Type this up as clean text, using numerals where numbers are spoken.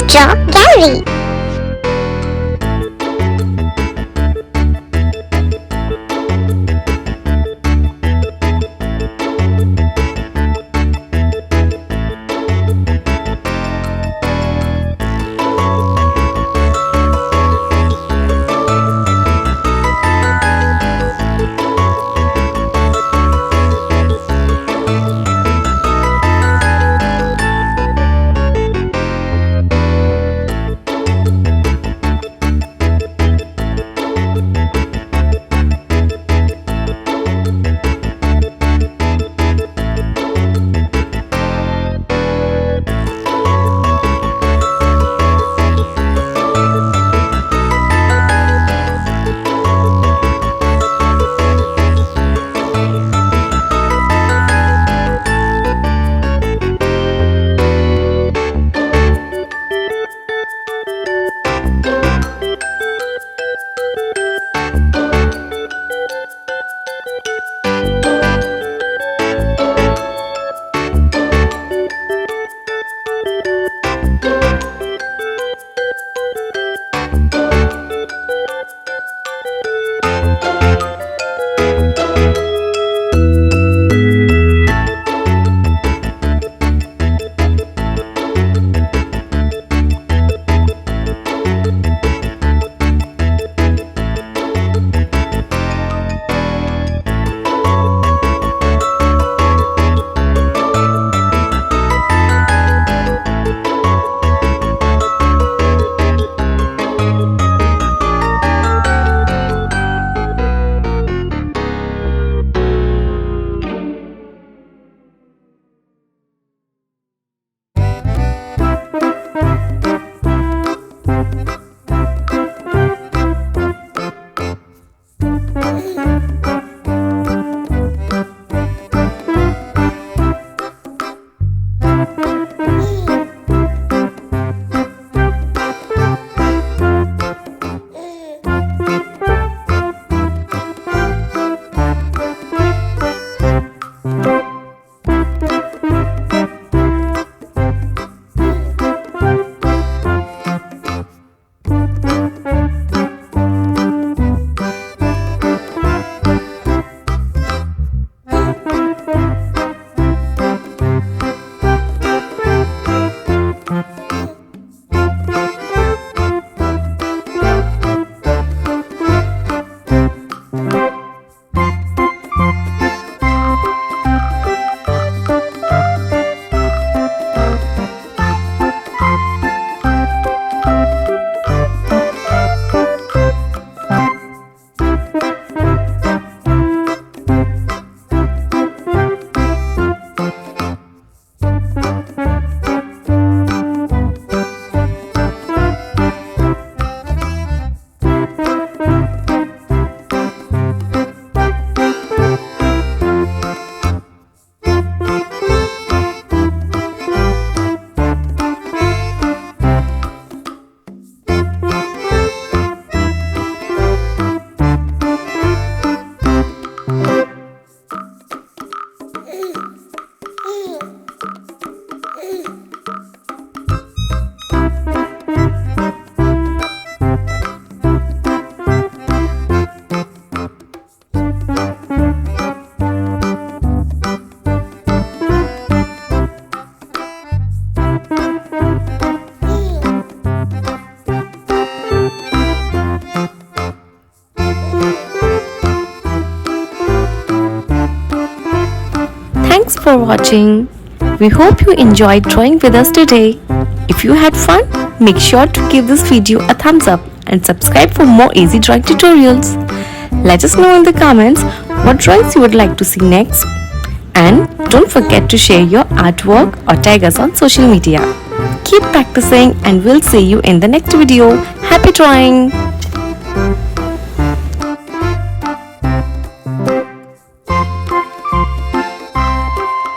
Draw Gallery. Thanks for watching. We hope you enjoyed drawing with us today. If you had fun, make sure to give this video a thumbs up and subscribe for more easy drawing tutorials. Let us know in the comments what drawings you would like to see next. And don't forget to share your artwork or tag us on social media. Keep practicing and we'll see you in the next video. Happy drawing!